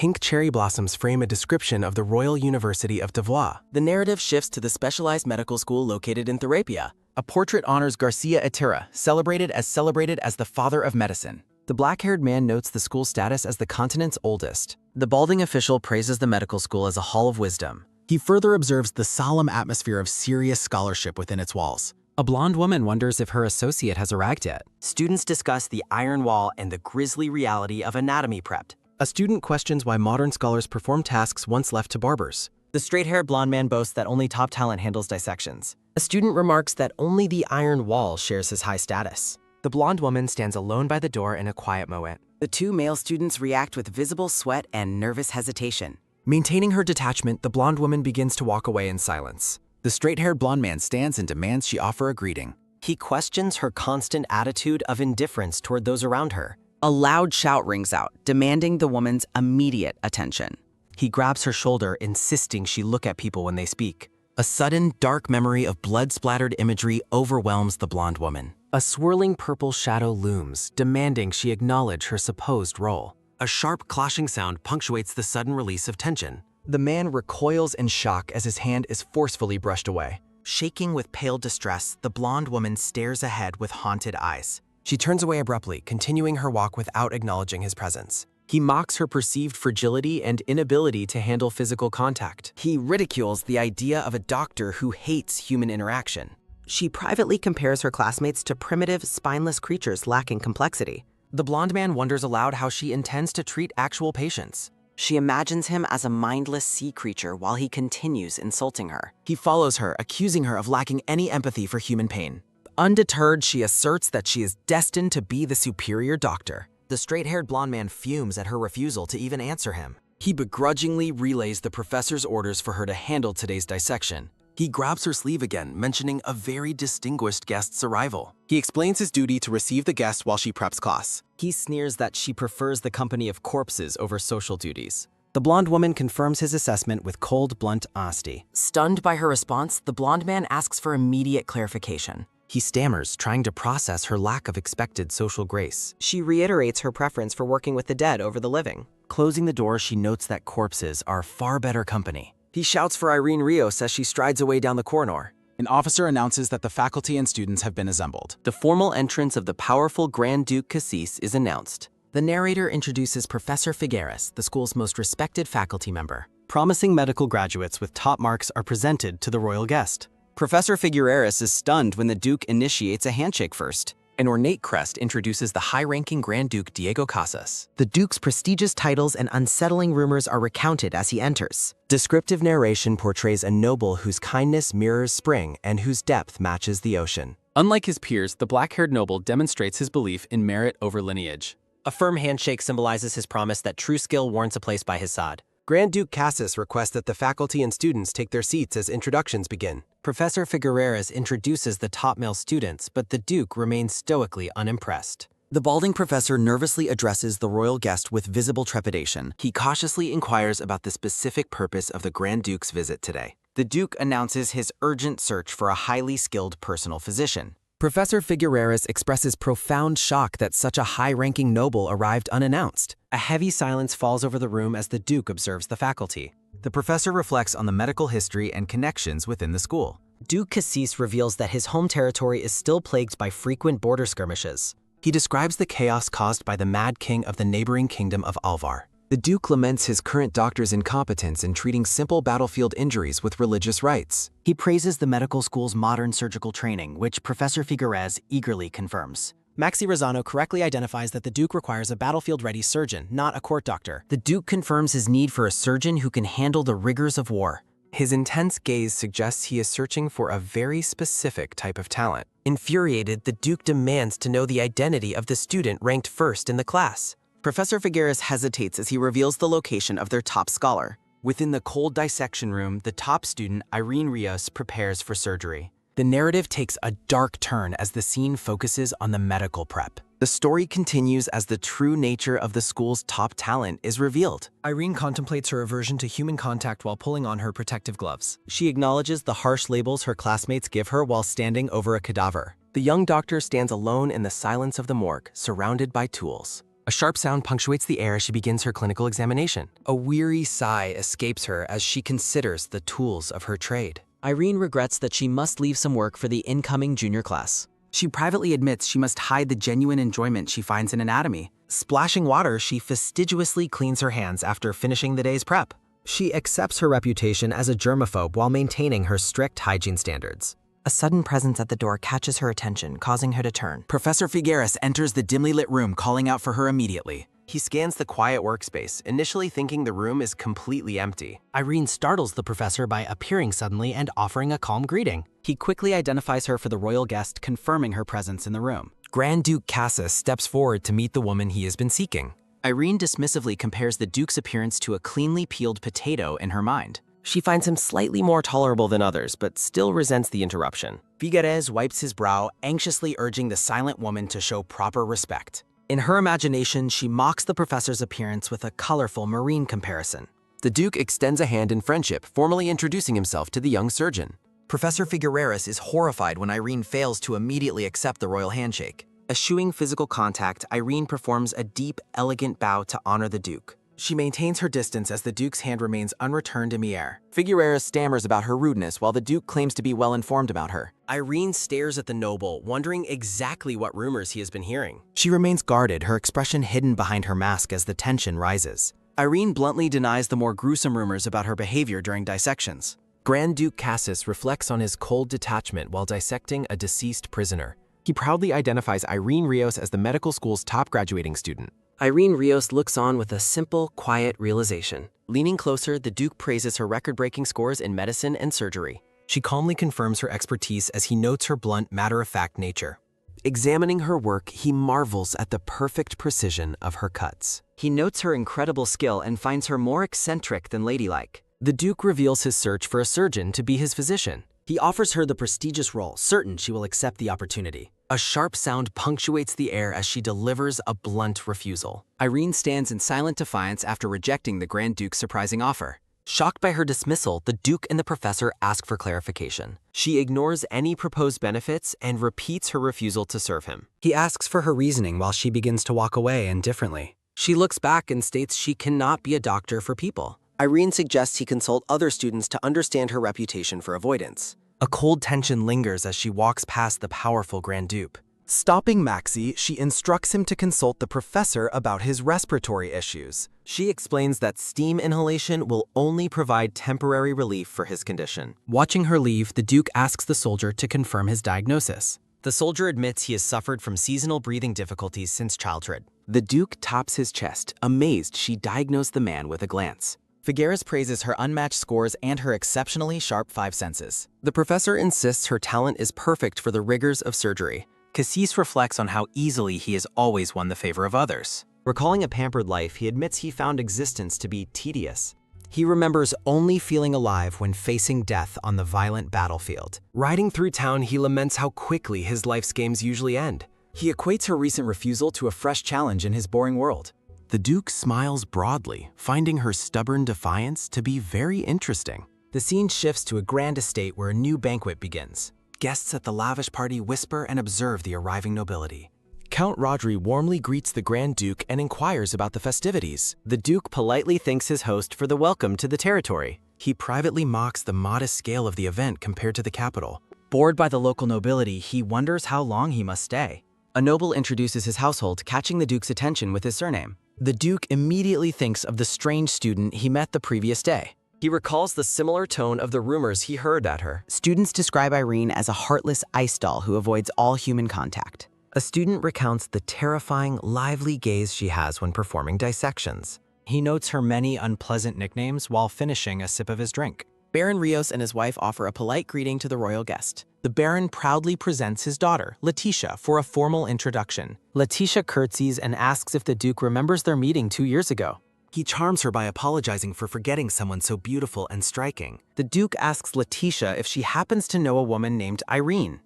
pink cherry blossoms frame a description of the Royal University of Davao. The narrative shifts to the specialized medical school located in Therapia. A portrait honors Garcia Atira, celebrated as the father of medicine. The black-haired man notes the school's status as the continent's oldest. The balding official praises the medical school as a hall of wisdom. He further observes the solemn atmosphere of serious scholarship within its walls. A blonde woman wonders if her associate has arrived yet. Students discuss the iron wall and the grisly reality of anatomy prepped. A student questions why modern scholars perform tasks once left to barbers. The straight-haired blonde man boasts that only top talent handles dissections. A student remarks that only the iron wall shares his high status. The blonde woman stands alone by the door in a quiet moment. The two male students react with visible sweat and nervous hesitation. Maintaining her detachment, the blonde woman begins to walk away in silence. The straight-haired blonde man stands and demands she offer a greeting. He questions her constant attitude of indifference toward those around her. A loud shout rings out, demanding the woman's immediate attention. He grabs her shoulder, insisting she look at people when they speak. A sudden, dark memory of blood-splattered imagery overwhelms the blonde woman. A swirling purple shadow looms, demanding she acknowledge her supposed role. A sharp clashing sound punctuates the sudden release of tension. The man recoils in shock as his hand is forcefully brushed away. Shaking with pale distress, the blonde woman stares ahead with haunted eyes. She turns away abruptly, continuing her walk without acknowledging his presence. He mocks her perceived fragility and inability to handle physical contact. He ridicules the idea of a doctor who hates human interaction. She privately compares her classmates to primitive, spineless creatures lacking complexity. The blonde man wonders aloud how she intends to treat actual patients. She imagines him as a mindless sea creature while he continues insulting her. He follows her, accusing her of lacking any empathy for human pain. Undeterred, she asserts that she is destined to be the superior doctor. The straight-haired blonde man fumes at her refusal to even answer him. He begrudgingly relays the professor's orders for her to handle today's dissection. He grabs her sleeve again, mentioning a very distinguished guest's arrival. He explains his duty to receive the guest while she preps class. He sneers that she prefers the company of corpses over social duties. The blonde woman confirms his assessment with cold, blunt honesty. Stunned by her response, the blonde man asks for immediate clarification. He stammers, trying to process her lack of expected social grace. She reiterates her preference for working with the dead over the living. Closing the door, she notes that corpses are far better company. He shouts for Irene Rios as she strides away down the corridor. An officer announces that the faculty and students have been assembled. The formal entrance of the powerful Grand Duke Cassis is announced. The narrator introduces Professor Figueres, the school's most respected faculty member. Promising medical graduates with top marks are presented to the royal guest. Professor Figueres is stunned when the Duke initiates a handshake first. An ornate crest introduces the high-ranking Grand Duke Diego Casas. The Duke's prestigious titles and unsettling rumors are recounted as he enters. Descriptive narration portrays a noble whose kindness mirrors spring and whose depth matches the ocean. Unlike his peers, the black-haired noble demonstrates his belief in merit over lineage. A firm handshake symbolizes his promise that true skill warrants a place by his side. Grand Duke Casas requests that the faculty and students take their seats as introductions begin. Professor Figueres introduces the top male students, but the Duke remains stoically unimpressed. The balding professor nervously addresses the royal guest with visible trepidation. He cautiously inquires about the specific purpose of the Grand Duke's visit today. The Duke announces his urgent search for a highly skilled personal physician. Professor Figueres expresses profound shock that such a high-ranking noble arrived unannounced. A heavy silence falls over the room as the Duke observes the faculty. The professor reflects on the medical history and connections within the school. Duke Cassis reveals that his home territory is still plagued by frequent border skirmishes. He describes the chaos caused by the mad king of the neighboring kingdom of Alvar. The Duke laments his current doctor's incompetence in treating simple battlefield injuries with religious rites. He praises the medical school's modern surgical training, which Professor Figueres eagerly confirms. Maxi Rosano correctly identifies that the Duke requires a battlefield-ready surgeon, not a court doctor. The Duke confirms his need for a surgeon who can handle the rigors of war. His intense gaze suggests he is searching for a very specific type of talent. Infuriated, the Duke demands to know the identity of the student ranked first in the class. Professor Figueres hesitates as he reveals the location of their top scholar. Within the cold dissection room, the top student, Irene Rios, prepares for surgery. The narrative takes a dark turn as the scene focuses on the medical prep. The story continues as the true nature of the school's top talent is revealed. Irene contemplates her aversion to human contact while pulling on her protective gloves. She acknowledges the harsh labels her classmates give her while standing over a cadaver. The young doctor stands alone in the silence of the morgue, surrounded by tools. A sharp sound punctuates the air as she begins her clinical examination. A weary sigh escapes her as she considers the tools of her trade. Irene regrets that she must leave some work for the incoming junior class. She privately admits she must hide the genuine enjoyment she finds in anatomy. Splashing water, she fastidiously cleans her hands after finishing the day's prep. She accepts her reputation as a germaphobe while maintaining her strict hygiene standards. A sudden presence at the door catches her attention, causing her to turn. Professor Figueres enters the dimly lit room, calling out for her immediately. He scans the quiet workspace, initially thinking the room is completely empty. Irene startles the professor by appearing suddenly and offering a calm greeting. He quickly identifies her for the royal guest, confirming her presence in the room. Grand Duke Cassius steps forward to meet the woman he has been seeking. Irene dismissively compares the Duke's appearance to a cleanly peeled potato in her mind. She finds him slightly more tolerable than others, but still resents the interruption. Figueres wipes his brow, anxiously urging the silent woman to show proper respect. In her imagination, she mocks the professor's appearance with a colorful marine comparison. The Duke extends a hand in friendship, formally introducing himself to the young surgeon. Professor Figueres is horrified when Irene fails to immediately accept the royal handshake. Eschewing physical contact, Irene performs a deep, elegant bow to honor the Duke. She maintains her distance as the Duke's hand remains unreturned in the air. Figueres stammers about her rudeness while the Duke claims to be well informed about her. Irene stares at the noble, wondering exactly what rumors he has been hearing. She remains guarded, her expression hidden behind her mask as the tension rises. Irene bluntly denies the more gruesome rumors about her behavior during dissections. Grand Duke Cassius reflects on his cold detachment while dissecting a deceased prisoner. He proudly identifies Irene Rios as the medical school's top graduating student. Irene Rios looks on with a simple, quiet realization. Leaning closer, the Duke praises her record-breaking scores in medicine and surgery. She calmly confirms her expertise as he notes her blunt, matter-of-fact nature. Examining her work, he marvels at the perfect precision of her cuts. He notes her incredible skill and finds her more eccentric than ladylike. The Duke reveals his search for a surgeon to be his physician. He offers her the prestigious role, certain she will accept the opportunity. A sharp sound punctuates the air as she delivers a blunt refusal. Irene stands in silent defiance after rejecting the Grand Duke's surprising offer. Shocked by her dismissal, the Duke and the professor ask for clarification. She ignores any proposed benefits and repeats her refusal to serve him. He asks for her reasoning while she begins to walk away indifferently. She looks back and states she cannot be a doctor for people. Irene suggests he consult other students to understand her reputation for avoidance. A cold tension lingers as she walks past the powerful Grand Duke. Stopping Maxi, she instructs him to consult the professor about his respiratory issues. She explains that steam inhalation will only provide temporary relief for his condition. Watching her leave, the Duke asks the soldier to confirm his diagnosis. The soldier admits he has suffered from seasonal breathing difficulties since childhood. The Duke taps his chest, amazed she diagnosed the man with a glance. Figueres praises her unmatched scores and her exceptionally sharp five senses. The professor insists her talent is perfect for the rigors of surgery. Cassis reflects on how easily he has always won the favor of others. Recalling a pampered life, he admits he found existence to be tedious. He remembers only feeling alive when facing death on the violent battlefield. Riding through town, he laments how quickly his life's games usually end. He equates her recent refusal to a fresh challenge in his boring world. The Duke smiles broadly, finding her stubborn defiance to be very interesting. The scene shifts to a grand estate where a new banquet begins. Guests at the lavish party whisper and observe the arriving nobility. Count Rodri warmly greets the Grand Duke and inquires about the festivities. The Duke politely thanks his host for the welcome to the territory. He privately mocks the modest scale of the event compared to the capital. Bored by the local nobility, he wonders how long he must stay. A noble introduces his household, catching the Duke's attention with his surname. The Duke immediately thinks of the strange student he met the previous day. He recalls the similar tone of the rumors he heard at her. Students describe Irene as a heartless ice doll who avoids all human contact. A student recounts the terrifying, lively gaze she has when performing dissections. He notes her many unpleasant nicknames while finishing a sip of his drink. Baron Rios and his wife offer a polite greeting to the royal guest. The Baron proudly presents his daughter, Letitia, for a formal introduction. Letitia curtsies and asks if the Duke remembers their meeting 2 years ago. He charms her by apologizing for forgetting someone so beautiful and striking. The Duke asks Letitia if she happens to know a woman named Irene.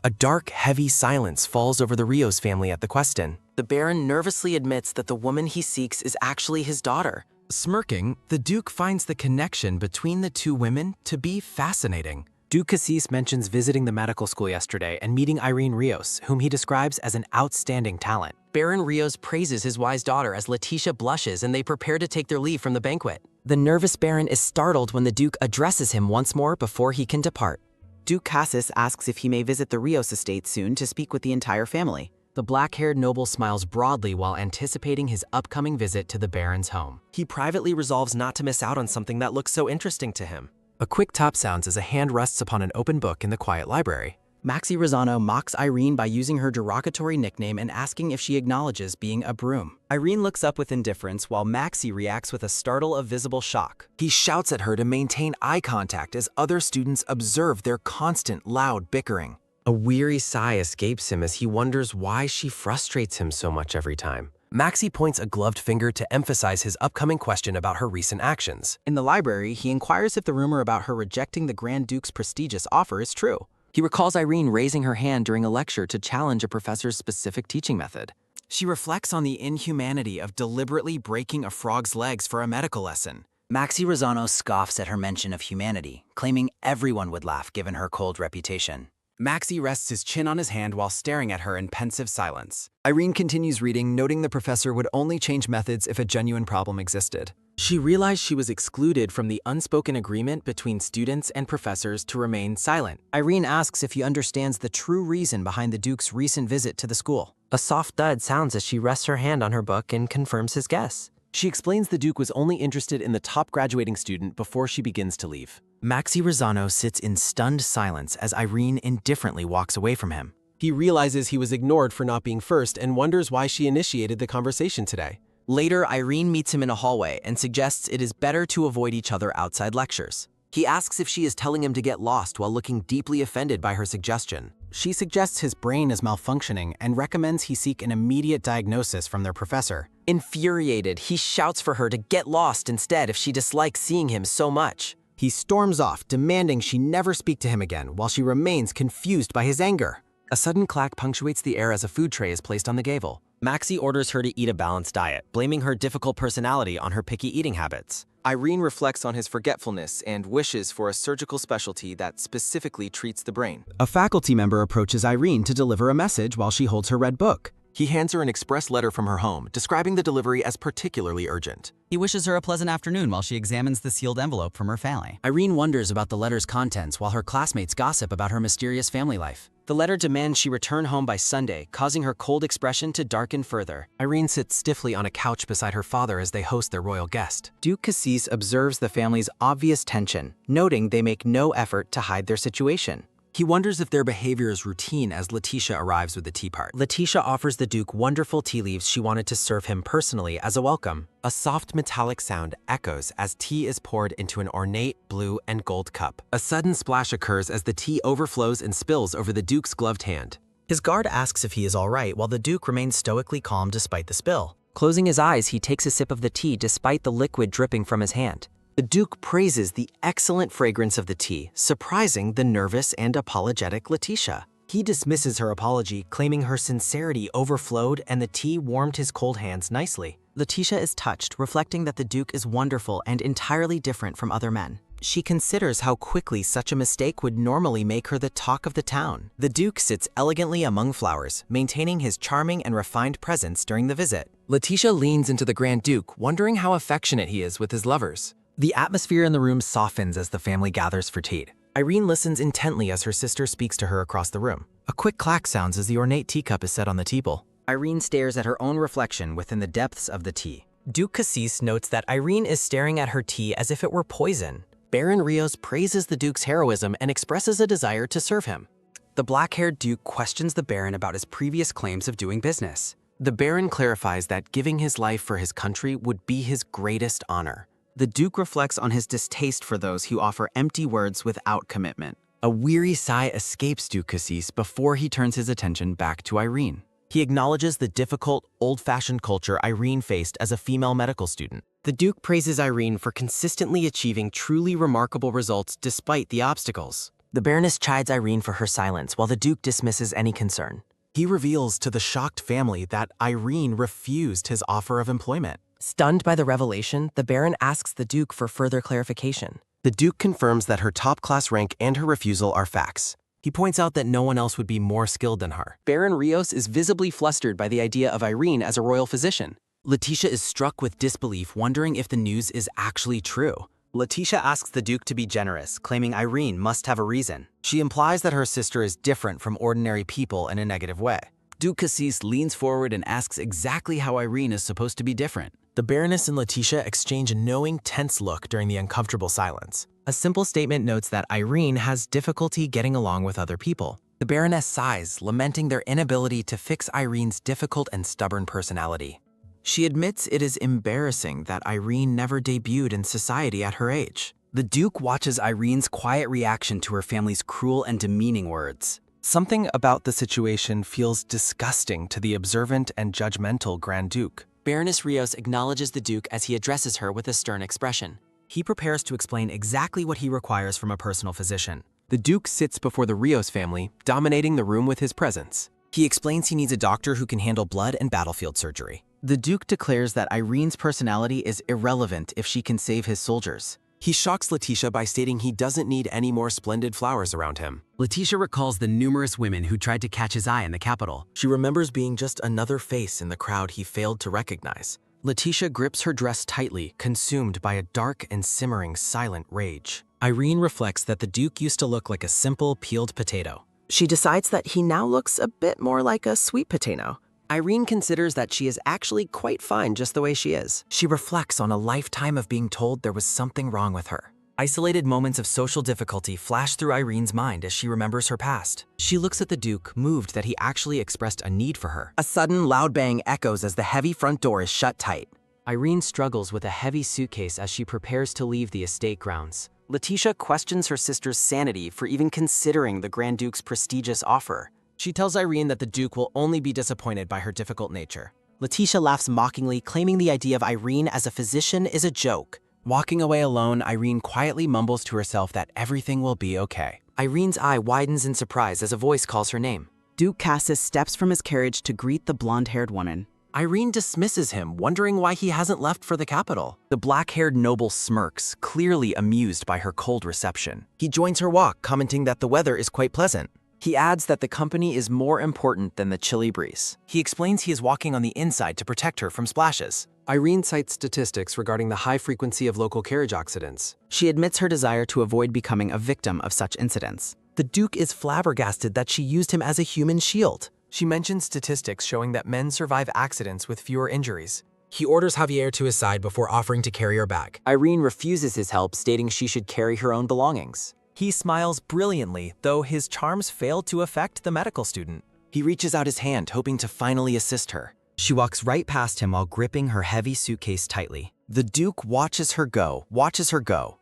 A dark, heavy silence falls over the Rios family at the question. The Baron nervously admits that the woman he seeks is actually his daughter. Smirking, the Duke finds the connection between the two women to be fascinating. Duke Cassis mentions visiting the medical school yesterday and meeting Irene Rios, whom he describes as an outstanding talent. Baron Rios praises his wise daughter as Letitia blushes and they prepare to take their leave from the banquet. The nervous Baron is startled when the Duke addresses him once more before he can depart. Duke Cassis asks if he may visit the Rios estate soon to speak with the entire family. The black-haired noble smiles broadly while anticipating his upcoming visit to the Baron's home. He privately resolves not to miss out on something that looks so interesting to him. A quick tap sounds as a hand rests upon an open book in the quiet library. Maxi Rosano mocks Irene by using her derogatory nickname and asking if she acknowledges being a broom. Irene looks up with indifference while Maxi reacts with a startle of visible shock. He shouts at her to maintain eye contact as other students observe their constant, loud bickering. A weary sigh escapes him as he wonders why she frustrates him so much every time. Maxi points a gloved finger to emphasize his upcoming question about her recent actions. In the library, he inquires if the rumor about her rejecting the Grand Duke's prestigious offer is true. He recalls Irene raising her hand during a lecture to challenge a professor's specific teaching method. She reflects on the inhumanity of deliberately breaking a frog's legs for a medical lesson. Maxi Rosano scoffs at her mention of humanity, claiming everyone would laugh given her cold reputation. Maxi rests his chin on his hand while staring at her in pensive silence. Irene continues reading, noting the professor would only change methods if a genuine problem existed. She realized she was excluded from the unspoken agreement between students and professors to remain silent. Irene asks if he understands the true reason behind the Duke's recent visit to the school. A soft thud sounds as she rests her hand on her book and confirms his guess. She explains the Duke was only interested in the top graduating student before she begins to leave. Maxi Rosano sits in stunned silence as Irene indifferently walks away from him. He realizes he was ignored for not being first and wonders why she initiated the conversation today. Later, Irene meets him in a hallway and suggests it is better to avoid each other outside lectures. He asks if she is telling him to get lost while looking deeply offended by her suggestion. She suggests his brain is malfunctioning and recommends he seek an immediate diagnosis from their professor. Infuriated, he shouts for her to get lost instead if she dislikes seeing him so much. He storms off, demanding she never speak to him again while she remains confused by his anger. A sudden clack punctuates the air as a food tray is placed on the gavel. Maxi orders her to eat a balanced diet, blaming her difficult personality on her picky eating habits. Irene reflects on his forgetfulness and wishes for a surgical specialty that specifically treats the brain. A faculty member approaches Irene to deliver a message while she holds her red book. He hands her an express letter from her home, describing the delivery as particularly urgent. He wishes her a pleasant afternoon while she examines the sealed envelope from her family. Irene wonders about the letter's contents while her classmates gossip about her mysterious family life. The letter demands she return home by Sunday, causing her cold expression to darken further. Irene sits stiffly on a couch beside her father as they host their royal guest. Duke Cassis observes the family's obvious tension, noting they make no effort to hide their situation. He wonders if their behavior is routine as Letitia arrives with the teapot. Letitia offers the Duke wonderful tea leaves she wanted to serve him personally as a welcome. A soft metallic sound echoes as tea is poured into an ornate blue and gold cup. A sudden splash occurs as the tea overflows and spills over the Duke's gloved hand. His guard asks if he is all right while the Duke remains stoically calm despite the spill. Closing his eyes, he takes a sip of the tea despite the liquid dripping from his hand. The Duke praises the excellent fragrance of the tea, surprising the nervous and apologetic Letitia. He dismisses her apology, claiming her sincerity overflowed and the tea warmed his cold hands nicely. Letitia is touched, reflecting that the Duke is wonderful and entirely different from other men. She considers how quickly such a mistake would normally make her the talk of the town. The Duke sits elegantly among flowers, maintaining his charming and refined presence during the visit. Letitia leans into the Grand Duke, wondering how affectionate he is with his lovers. The atmosphere in the room softens as the family gathers for tea. Irene listens intently as her sister speaks to her across the room. A quick clack sounds as the ornate teacup is set on the table. Irene stares at her own reflection within the depths of the tea. Duke Cassis notes that Irene is staring at her tea as if it were poison. Baron Rios praises the Duke's heroism and expresses a desire to serve him. The black-haired Duke questions the Baron about his previous claims of doing business. The Baron clarifies that giving his life for his country would be his greatest honor. The Duke reflects on his distaste for those who offer empty words without commitment. A weary sigh escapes Duke Cassis before he turns his attention back to Irene. He acknowledges the difficult, old-fashioned culture Irene faced as a female medical student. The Duke praises Irene for consistently achieving truly remarkable results despite the obstacles. The Baroness chides Irene for her silence while the Duke dismisses any concern. He reveals to the shocked family that Irene refused his offer of employment. Stunned by the revelation, the Baron asks the Duke for further clarification. The Duke confirms that her top-class rank and her refusal are facts. He points out that no one else would be more skilled than her. Baron Rios is visibly flustered by the idea of Irene as a royal physician. Letitia is struck with disbelief, wondering if the news is actually true. Letitia asks the Duke to be generous, claiming Irene must have a reason. She implies that her sister is different from ordinary people in a negative way. Duke Cassis leans forward and asks exactly how Irene is supposed to be different. The Baroness and Letitia exchange a knowing, tense look during the uncomfortable silence. A simple statement notes that Irene has difficulty getting along with other people. The Baroness sighs, lamenting their inability to fix Irene's difficult and stubborn personality. She admits it is embarrassing that Irene never debuted in society at her age. The Duke watches Irene's quiet reaction to her family's cruel and demeaning words. Something about the situation feels disgusting to the observant and judgmental Grand Duke. Baroness Rios acknowledges the Duke as he addresses her with a stern expression. He prepares to explain exactly what he requires from a personal physician. The Duke sits before the Rios family, dominating the room with his presence. He explains he needs a doctor who can handle blood and battlefield surgery. The Duke declares that Irene's personality is irrelevant if she can save his soldiers. He shocks Letitia by stating he doesn't need any more splendid flowers around him. Letitia recalls the numerous women who tried to catch his eye in the capital. She remembers being just another face in the crowd he failed to recognize. Letitia grips her dress tightly, consumed by a dark and simmering silent rage. Irene reflects that the Duke used to look like a simple, peeled potato. She decides that he now looks a bit more like a sweet potato. Irene considers that she is actually quite fine just the way she is. She reflects on a lifetime of being told there was something wrong with her. Isolated moments of social difficulty flash through Irene's mind as she remembers her past. She looks at the Duke, moved that he actually expressed a need for her. A sudden loud bang echoes as the heavy front door is shut tight. Irene struggles with a heavy suitcase as she prepares to leave the estate grounds. Letitia questions her sister's sanity for even considering the Grand Duke's prestigious offer. She tells Irene that the Duke will only be disappointed by her difficult nature. Letitia laughs mockingly, claiming the idea of Irene as a physician is a joke. Walking away alone, Irene quietly mumbles to herself that everything will be okay. Irene's eye widens in surprise as a voice calls her name. Duke Cassis steps from his carriage to greet the blonde-haired woman. Irene dismisses him, wondering why he hasn't left for the capital. The black-haired noble smirks, clearly amused by her cold reception. He joins her walk, commenting that the weather is quite pleasant. He adds that the company is more important than the chilly breeze. He explains he is walking on the inside to protect her from splashes. Irene cites statistics regarding the high frequency of local carriage accidents. She admits her desire to avoid becoming a victim of such incidents. The Duke is flabbergasted that she used him as a human shield. She mentions statistics showing that men survive accidents with fewer injuries. He orders Javier to his side before offering to carry her back. Irene refuses his help, stating she should carry her own belongings. He smiles brilliantly, though his charms fail to affect the medical student. He reaches out his hand, hoping to finally assist her. She walks right past him while gripping her heavy suitcase tightly. The Duke watches her go,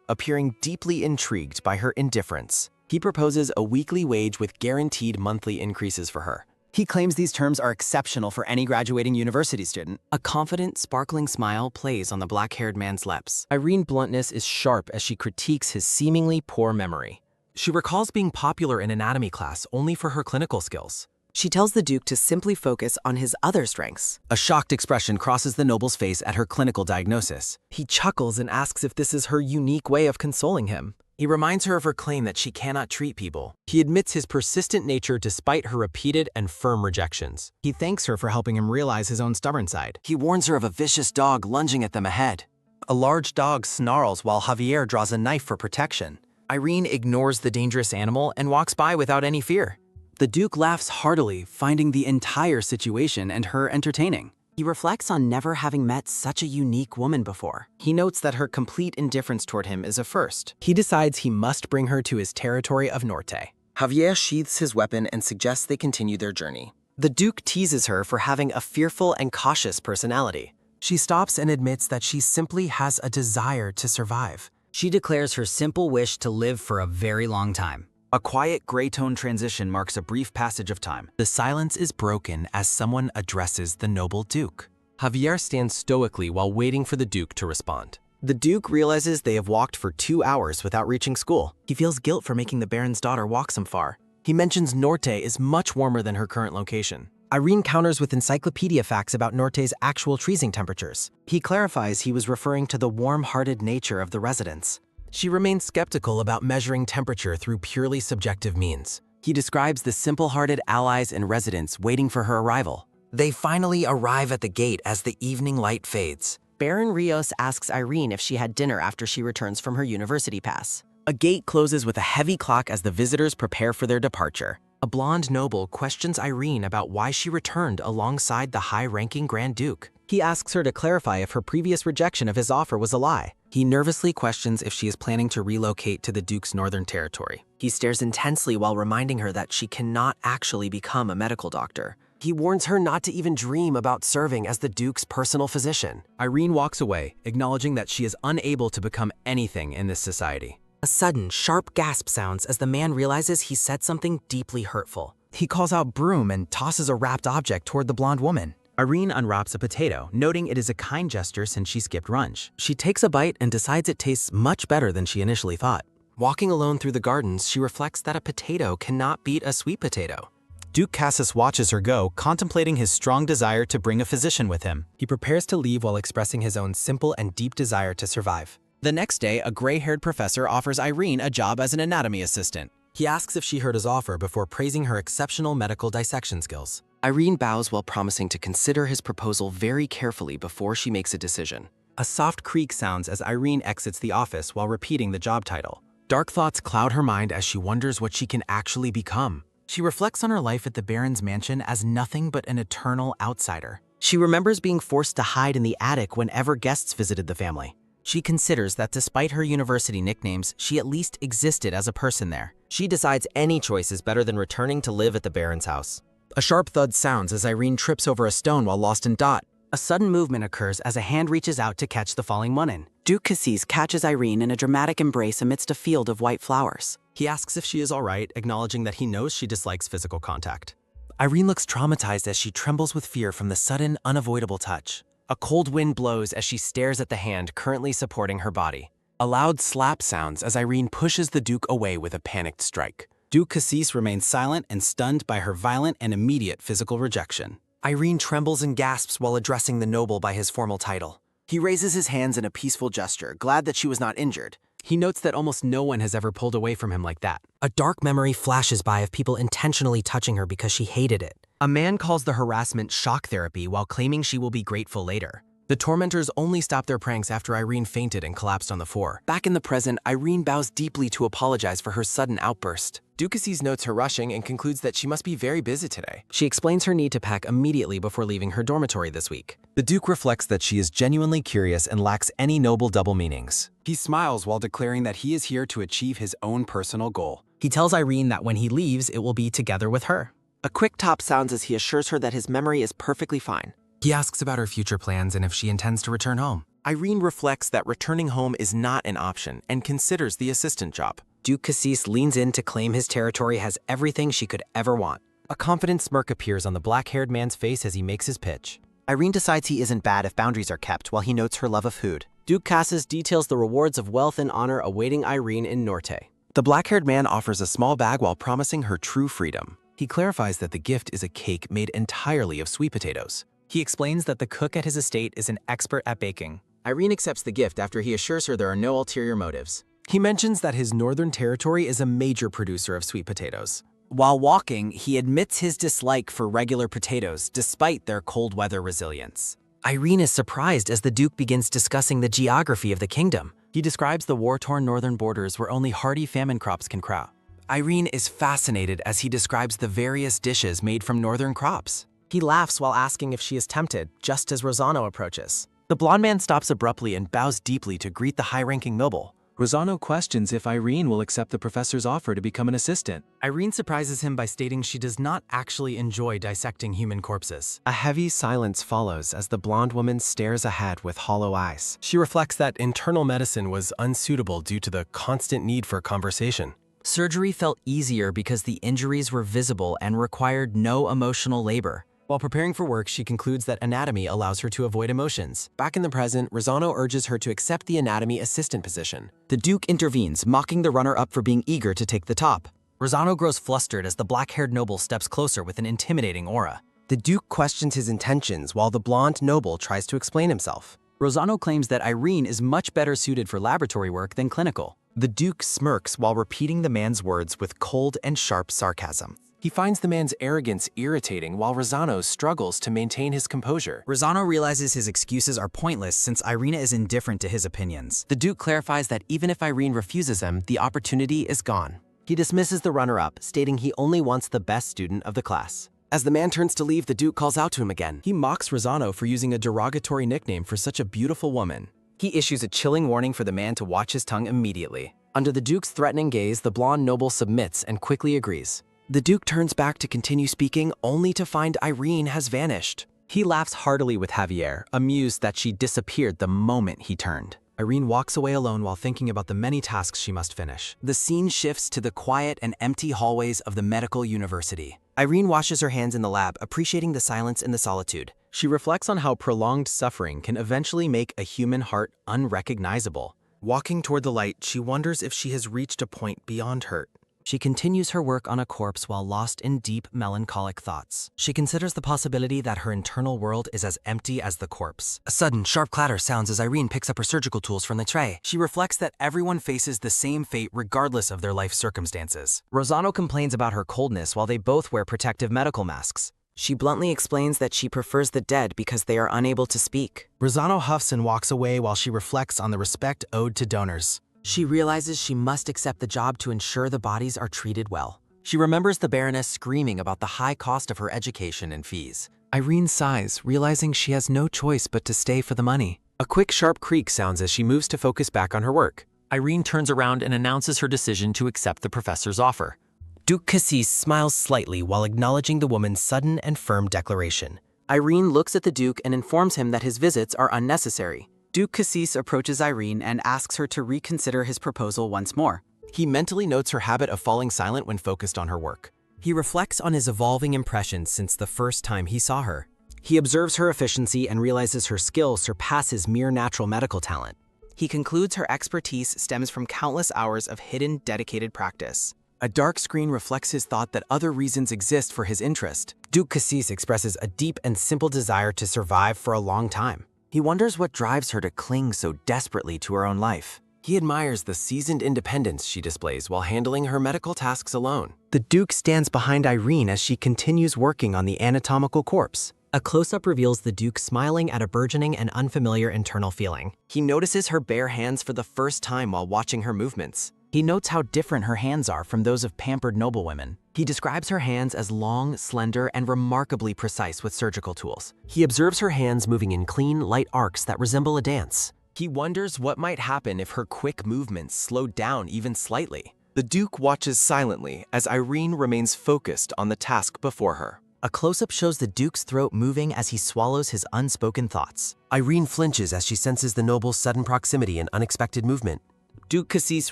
appearing deeply intrigued by her indifference. He proposes a weekly wage with guaranteed monthly increases for her. He claims these terms are exceptional for any graduating university student. A confident, sparkling smile plays on the black-haired man's lips. Irene's bluntness is sharp as she critiques his seemingly poor memory. She recalls being popular in anatomy class only for her clinical skills. She tells the Duke to simply focus on his other strengths. A shocked expression crosses the noble's face at her clinical diagnosis. He chuckles and asks if this is her unique way of consoling him. He reminds her of her claim that she cannot treat people. He admits his persistent nature despite her repeated and firm rejections. He thanks her for helping him realize his own stubborn side. He warns her of a vicious dog lunging at them ahead. A large dog snarls while Javier draws a knife for protection. Irene ignores the dangerous animal and walks by without any fear. The Duke laughs heartily, finding the entire situation and her entertaining. He reflects on never having met such a unique woman before. He notes that her complete indifference toward him is a first. He decides he must bring her to his territory of Norte. Javier sheaths his weapon and suggests they continue their journey. The Duke teases her for having a fearful and cautious personality. She stops and admits that she simply has a desire to survive. She declares her simple wish to live for a very long time. A quiet gray-tone transition marks a brief passage of time. The silence is broken as someone addresses the noble Duke. Javier stands stoically while waiting for the Duke to respond. The Duke realizes they have walked for 2 hours without reaching school. He feels guilt for making the Baron's daughter walk so far. He mentions Norte is much warmer than her current location. Irene counters with encyclopedia facts about Norte's actual freezing temperatures. He clarifies he was referring to the warm-hearted nature of the residents. She remains skeptical about measuring temperature through purely subjective means. He describes the simple-hearted allies and residents waiting for her arrival. They finally arrive at the gate as the evening light fades. Baron Rios asks Irene if she had dinner after she returns from her university pass. A gate closes with a heavy clock as the visitors prepare for their departure. A blonde noble questions Irene about why she returned alongside the high-ranking Grand Duke. He asks her to clarify if her previous rejection of his offer was a lie. He nervously questions if she is planning to relocate to the Duke's northern territory. He stares intensely while reminding her that she cannot actually become a medical doctor. He warns her not to even dream about serving as the Duke's personal physician. Irene walks away, acknowledging that she is unable to become anything in this society. A sudden, sharp gasp sounds as the man realizes he said something deeply hurtful. He calls out broom and tosses a wrapped object toward the blonde woman. Irene unwraps a potato, noting it is a kind gesture since she skipped lunch. She takes a bite and decides it tastes much better than she initially thought. Walking alone through the gardens, she reflects that a potato cannot beat a sweet potato. Duke Cassius watches her go, contemplating his strong desire to bring a physician with him. He prepares to leave while expressing his own simple and deep desire to survive. The next day, a gray-haired professor offers Irene a job as an anatomy assistant. He asks if she heard his offer before praising her exceptional medical dissection skills. Irene bows while promising to consider his proposal very carefully before she makes a decision. A soft creak sounds as Irene exits the office while repeating the job title. Dark thoughts cloud her mind as she wonders what she can actually become. She reflects on her life at the Baron's mansion as nothing but an eternal outsider. She remembers being forced to hide in the attic whenever guests visited the family. She considers that despite her university nicknames, she at least existed as a person there. She decides any choice is better than returning to live at the Baron's house. A sharp thud sounds as Irene trips over a stone while lost in thought. A sudden movement occurs as a hand reaches out to catch the falling Munin. Duke Cassis catches Irene in a dramatic embrace amidst a field of white flowers. He asks if she is all right, acknowledging that he knows she dislikes physical contact. Irene looks traumatized as she trembles with fear from the sudden, unavoidable touch. A cold wind blows as she stares at the hand currently supporting her body. A loud slap sounds as Irene pushes the Duke away with a panicked strike. Duke Cassis remains silent and stunned by her violent and immediate physical rejection. Irene trembles and gasps while addressing the noble by his formal title. He raises his hands in a peaceful gesture, glad that she was not injured. He notes that almost no one has ever pulled away from him like that. A dark memory flashes by of people intentionally touching her because she hated it. A man calls the harassment shock therapy while claiming she will be grateful later. The tormentors only stopped their pranks after Irene fainted and collapsed on the floor. Back in the present, Irene bows deeply to apologize for her sudden outburst. Duke Cassis notes her rushing and concludes that she must be very busy today. She explains her need to pack immediately before leaving her dormitory this week. The Duke reflects that she is genuinely curious and lacks any noble double meanings. He smiles while declaring that he is here to achieve his own personal goal. He tells Irene that when he leaves, it will be together with her. A quick top sounds as he assures her that his memory is perfectly fine. He asks about her future plans and if she intends to return home. Irene reflects that returning home is not an option and considers the assistant job. Duke Cassis leans in to claim his territory has everything she could ever want. A confident smirk appears on the black-haired man's face as he makes his pitch. Irene decides he isn't bad if boundaries are kept while he notes her love of food. Duke Cassis details the rewards of wealth and honor awaiting Irene in Norte. The black-haired man offers a small bag while promising her true freedom. He clarifies that the gift is a cake made entirely of sweet potatoes. He explains that the cook at his estate is an expert at baking. Irene accepts the gift after he assures her there are no ulterior motives. He mentions that his northern territory is a major producer of sweet potatoes. While walking, he admits his dislike for regular potatoes despite their cold weather resilience. Irene is surprised as the Duke begins discussing the geography of the kingdom. He describes the war-torn northern borders where only hardy famine crops can grow. Irene is fascinated as he describes the various dishes made from northern crops. He laughs while asking if she is tempted, just as Rosano approaches. The blonde man stops abruptly and bows deeply to greet the high-ranking noble. Rosano questions if Irene will accept the professor's offer to become an assistant. Irene surprises him by stating she does not actually enjoy dissecting human corpses. A heavy silence follows as the blonde woman stares ahead with hollow eyes. She reflects that internal medicine was unsuitable due to the constant need for conversation. Surgery felt easier because the injuries were visible and required no emotional labor. While preparing for work, she concludes that anatomy allows her to avoid emotions. Back in the present, Rosano urges her to accept the anatomy assistant position. The Duke intervenes, mocking the runner-up for being eager to take the top. Rosano grows flustered as the black-haired noble steps closer with an intimidating aura. The Duke questions his intentions while the blonde noble tries to explain himself. Rosano claims that Irene is much better suited for laboratory work than clinical. The Duke smirks while repeating the man's words with cold and sharp sarcasm. He finds the man's arrogance irritating while Rosano struggles to maintain his composure. Rosano realizes his excuses are pointless since Irina is indifferent to his opinions. The Duke clarifies that even if Irene refuses him, the opportunity is gone. He dismisses the runner-up, stating he only wants the best student of the class. As the man turns to leave, the Duke calls out to him again. He mocks Rosano for using a derogatory nickname for such a beautiful woman. He issues a chilling warning for the man to watch his tongue immediately. Under the Duke's threatening gaze, the blonde noble submits and quickly agrees. The Duke turns back to continue speaking, only to find Irene has vanished. He laughs heartily with Javier, amused that she disappeared the moment he turned. Irene walks away alone while thinking about the many tasks she must finish. The scene shifts to the quiet and empty hallways of the medical university. Irene washes her hands in the lab, appreciating the silence and the solitude. She reflects on how prolonged suffering can eventually make a human heart unrecognizable. Walking toward the light, she wonders if she has reached a point beyond hurt. She continues her work on a corpse while lost in deep, melancholic thoughts. She considers the possibility that her internal world is as empty as the corpse. A sudden, sharp clatter sounds as Irene picks up her surgical tools from the tray. She reflects that everyone faces the same fate regardless of their life circumstances. Rosano complains about her coldness while they both wear protective medical masks. She bluntly explains that she prefers the dead because they are unable to speak. Rosano huffs and walks away while she reflects on the respect owed to donors. She realizes she must accept the job to ensure the bodies are treated well. She remembers the Baroness screaming about the high cost of her education and fees. Irene sighs, realizing she has no choice but to stay for the money. A quick sharp creak sounds as she moves to focus back on her work. Irene turns around and announces her decision to accept the professor's offer. Duke Cassis smiles slightly while acknowledging the woman's sudden and firm declaration. Irene looks at the Duke and informs him that his visits are unnecessary. Duke Cassis approaches Irene and asks her to reconsider his proposal once more. He mentally notes her habit of falling silent when focused on her work. He reflects on his evolving impressions since the first time he saw her. He observes her efficiency and realizes her skill surpasses mere natural medical talent. He concludes her expertise stems from countless hours of hidden, dedicated practice. A dark screen reflects his thought that other reasons exist for his interest. Duke Cassis expresses a deep and simple desire to survive for a long time. He wonders what drives her to cling so desperately to her own life. He admires the seasoned independence she displays while handling her medical tasks alone. The Duke stands behind Irene as she continues working on the anatomical corpse. A close-up reveals the Duke smiling at a burgeoning and unfamiliar internal feeling. He notices her bare hands for the first time while watching her movements. He notes how different her hands are from those of pampered noblewomen. He describes her hands as long, slender, and remarkably precise with surgical tools. He observes her hands moving in clean, light arcs that resemble a dance. He wonders what might happen if her quick movements slowed down even slightly. The Duke watches silently as Irene remains focused on the task before her. A close-up shows the Duke's throat moving as he swallows his unspoken thoughts. Irene flinches as she senses the noble's sudden proximity and unexpected movement. Duke Cassis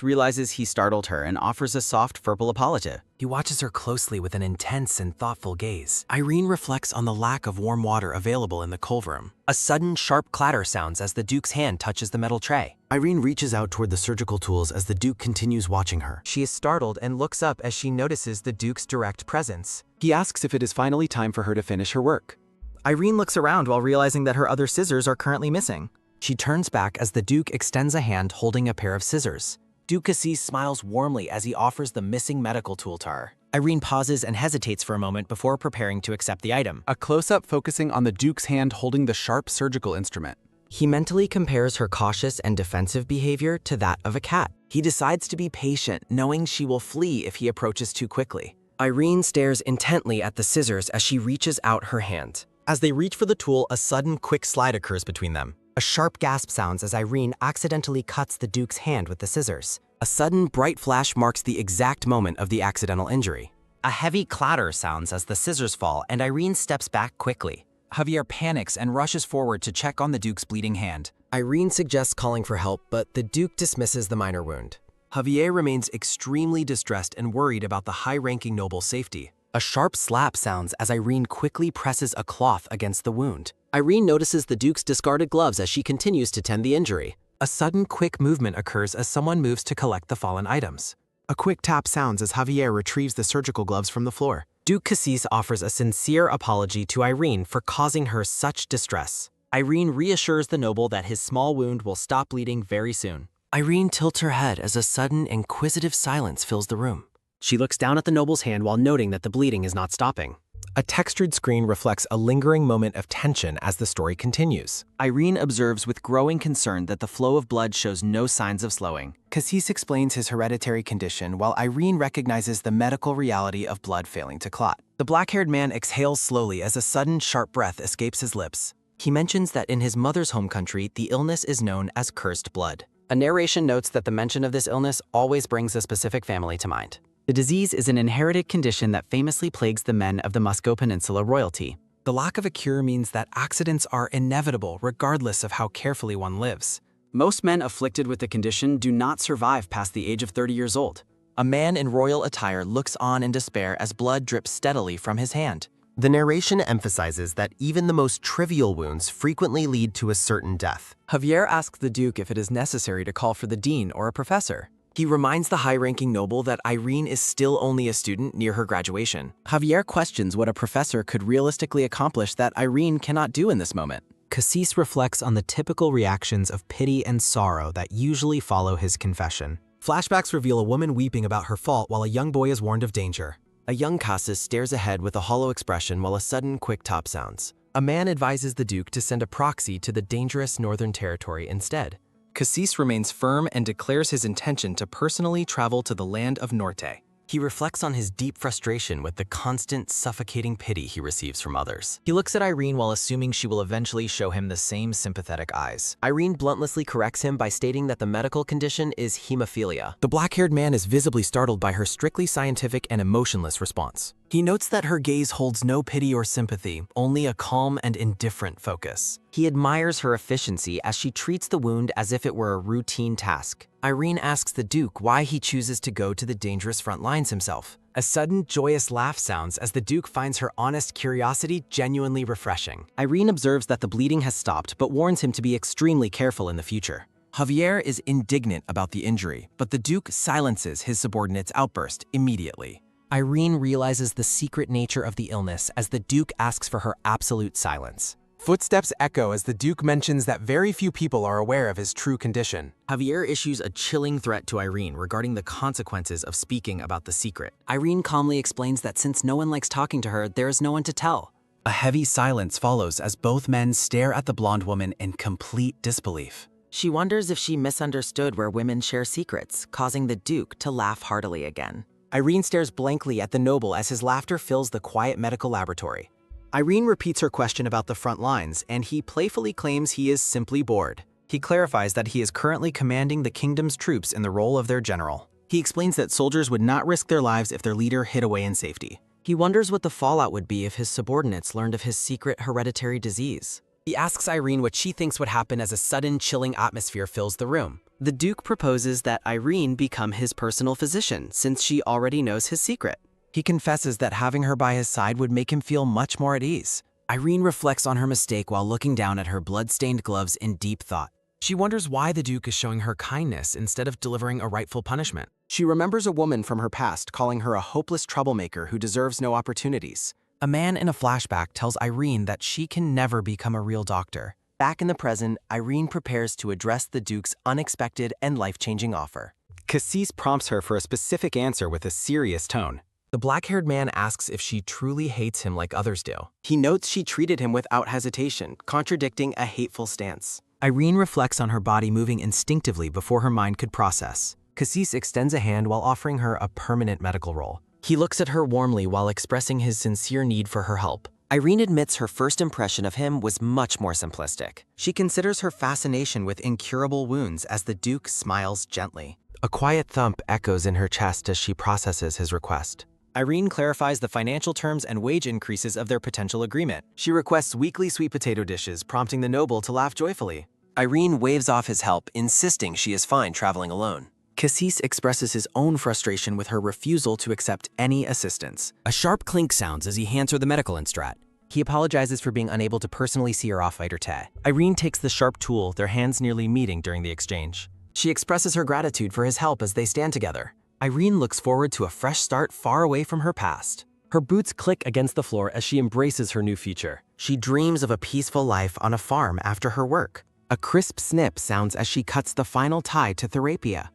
realizes he startled her and offers a soft verbal apology. He watches her closely with an intense and thoughtful gaze. Irene reflects on the lack of warm water available in the cold room. A sudden, sharp clatter sounds as the Duke's hand touches the metal tray. Irene reaches out toward the surgical tools as the Duke continues watching her. She is startled and looks up as she notices the Duke's direct presence. He asks if it is finally time for her to finish her work. Irene looks around while realizing that her other scissors are currently missing. She turns back as the Duke extends a hand holding a pair of scissors. Duke Cassis smiles warmly as he offers the missing medical tool to her. Irene pauses and hesitates for a moment before preparing to accept the item. A close-up focusing on the Duke's hand holding the sharp surgical instrument. He mentally compares her cautious and defensive behavior to that of a cat. He decides to be patient, knowing she will flee if he approaches too quickly. Irene stares intently at the scissors as she reaches out her hand. As they reach for the tool, a sudden, quick slide occurs between them. A sharp gasp sounds as Irene accidentally cuts the Duke's hand with the scissors. A sudden, bright flash marks the exact moment of the accidental injury. A heavy clatter sounds as the scissors fall, and Irene steps back quickly. Javier panics and rushes forward to check on the Duke's bleeding hand. Irene suggests calling for help, but the Duke dismisses the minor wound. Javier remains extremely distressed and worried about the high-ranking noble's safety. A sharp slap sounds as Irene quickly presses a cloth against the wound. Irene notices the Duke's discarded gloves as she continues to tend the injury. A sudden, quick movement occurs as someone moves to collect the fallen items. A quick tap sounds as Javier retrieves the surgical gloves from the floor. Duke Cassis offers a sincere apology to Irene for causing her such distress. Irene reassures the noble that his small wound will stop bleeding very soon. Irene tilts her head as a sudden, inquisitive silence fills the room. She looks down at the noble's hand while noting that the bleeding is not stopping. A textured screen reflects a lingering moment of tension as the story continues. Irene observes with growing concern that the flow of blood shows no signs of slowing. Cassis explains his hereditary condition while Irene recognizes the medical reality of blood failing to clot. The black-haired man exhales slowly as a sudden, sharp breath escapes his lips. He mentions that in his mother's home country, the illness is known as cursed blood. A narration notes that the mention of this illness always brings a specific family to mind. The disease is an inherited condition that famously plagues the men of the Musco Peninsula royalty. The lack of a cure means that accidents are inevitable regardless of how carefully one lives. Most men afflicted with the condition do not survive past the age of 30 years old. A man in royal attire looks on in despair as blood drips steadily from his hand. The narration emphasizes that even the most trivial wounds frequently lead to a certain death. Javier asks the Duke if it is necessary to call for the dean or a professor. He reminds the high-ranking noble that Irene is still only a student near her graduation. Javier questions what a professor could realistically accomplish that Irene cannot do in this moment. Cassis reflects on the typical reactions of pity and sorrow that usually follow his confession. Flashbacks reveal a woman weeping about her fault while a young boy is warned of danger. A young Cassis stares ahead with a hollow expression while a sudden quick top sounds. A man advises the Duke to send a proxy to the dangerous Northern Territory instead. Cassis remains firm and declares his intention to personally travel to the land of Norte. He reflects on his deep frustration with the constant, suffocating pity he receives from others. He looks at Irene while assuming she will eventually show him the same sympathetic eyes. Irene bluntly corrects him by stating that the medical condition is hemophilia. The black-haired man is visibly startled by her strictly scientific and emotionless response. He notes that her gaze holds no pity or sympathy, only a calm and indifferent focus. He admires her efficiency as she treats the wound as if it were a routine task. Irene asks the Duke why he chooses to go to the dangerous front lines himself. A sudden, joyous laugh sounds as the Duke finds her honest curiosity genuinely refreshing. Irene observes that the bleeding has stopped but warns him to be extremely careful in the future. Javier is indignant about the injury, but the Duke silences his subordinate's outburst immediately. Irene realizes the secret nature of the illness as the Duke asks for her absolute silence. Footsteps echo as the Duke mentions that very few people are aware of his true condition. Javier issues a chilling threat to Irene regarding the consequences of speaking about the secret. Irene calmly explains that since no one likes talking to her, there is no one to tell. A heavy silence follows as both men stare at the blonde woman in complete disbelief. She wonders if she misunderstood where women share secrets, causing the Duke to laugh heartily again. Irene stares blankly at the noble as his laughter fills the quiet medical laboratory. Irene repeats her question about the front lines, and he playfully claims he is simply bored. He clarifies that he is currently commanding the kingdom's troops in the role of their general. He explains that soldiers would not risk their lives if their leader hid away in safety. He wonders what the fallout would be if his subordinates learned of his secret hereditary disease. He asks Irene what she thinks would happen as a sudden chilling atmosphere fills the room. The Duke proposes that Irene become his personal physician since she already knows his secret. He confesses that having her by his side would make him feel much more at ease. Irene reflects on her mistake while looking down at her blood-stained gloves in deep thought. She wonders why the Duke is showing her kindness instead of delivering a rightful punishment. She remembers a woman from her past calling her a hopeless troublemaker who deserves no opportunities. A man in a flashback tells Irene that she can never become a real doctor. Back in the present, Irene prepares to address the Duke's unexpected and life-changing offer. Cassis prompts her for a specific answer with a serious tone. The black-haired man asks if she truly hates him like others do. He notes she treated him without hesitation, contradicting a hateful stance. Irene reflects on her body moving instinctively before her mind could process. Cassis extends a hand while offering her a permanent medical role. He looks at her warmly while expressing his sincere need for her help. Irene admits her first impression of him was much more simplistic. She considers her fascination with incurable wounds as the Duke smiles gently. A quiet thump echoes in her chest as she processes his request. Irene clarifies the financial terms and wage increases of their potential agreement. She requests weekly sweet potato dishes, prompting the noble to laugh joyfully. Irene waves off his help, insisting she is fine traveling alone. Cassis expresses his own frustration with her refusal to accept any assistance. A sharp clink sounds as he hands her the medical instrat. He apologizes for being unable to personally see her off Viter Te. Irene takes the sharp tool, their hands nearly meeting during the exchange. She expresses her gratitude for his help as they stand together. Irene looks forward to a fresh start far away from her past. Her boots click against the floor as she embraces her new future. She dreams of a peaceful life on a farm after her work. A crisp snip sounds as she cuts the final tie to Therapia.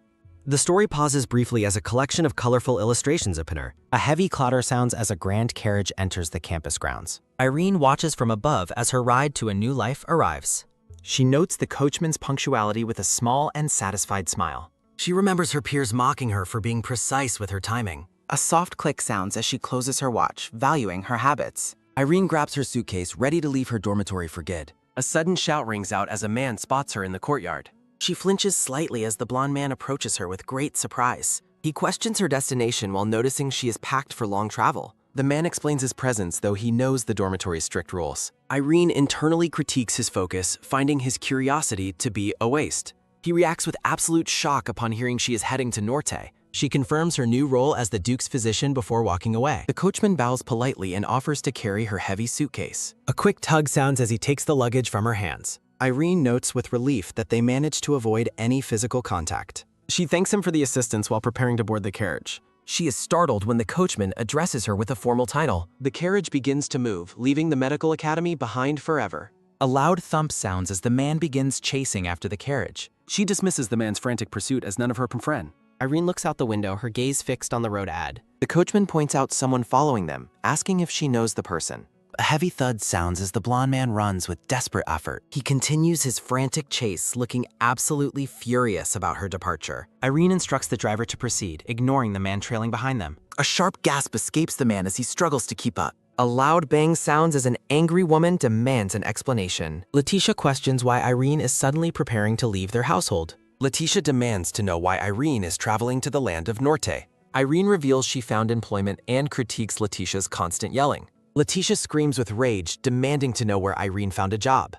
The story pauses briefly as a collection of colorful illustrations appear. A heavy clatter sounds as a grand carriage enters the campus grounds. Irene watches from above as her ride to a new life arrives. She notes the coachman's punctuality with a small and satisfied smile. She remembers her peers mocking her for being precise with her timing. A soft click sounds as she closes her watch, valuing her habits. Irene grabs her suitcase, ready to leave her dormitory for good. A sudden shout rings out as a man spots her in the courtyard. She flinches slightly as the blonde man approaches her with great surprise. He questions her destination while noticing she is packed for long travel. The man explains his presence, though he knows the dormitory's strict rules. Irene internally critiques his focus, finding his curiosity to be a waste. He reacts with absolute shock upon hearing she is heading to Norte. She confirms her new role as the Duke's physician before walking away. The coachman bows politely and offers to carry her heavy suitcase. A quick tug sounds as he takes the luggage from her hands. Irene notes with relief that they managed to avoid any physical contact. She thanks him for the assistance while preparing to board the carriage. She is startled when the coachman addresses her with a formal title. The carriage begins to move, leaving the medical academy behind forever. A loud thump sounds as the man begins chasing after the carriage. She dismisses the man's frantic pursuit as none of her friend. Irene looks out the window, her gaze fixed on the road ahead. The coachman points out someone following them, asking if she knows the person. A heavy thud sounds as the blonde man runs with desperate effort. He continues his frantic chase, looking absolutely furious about her departure. Irene instructs the driver to proceed, ignoring the man trailing behind them. A sharp gasp escapes the man as he struggles to keep up. A loud bang sounds as an angry woman demands an explanation. Letitia questions why Irene is suddenly preparing to leave their household. Letitia demands to know why Irene is traveling to the land of Norte. Irene reveals she found employment and critiques Letitia's constant yelling. Letitia screams with rage, demanding to know where Irene found a job.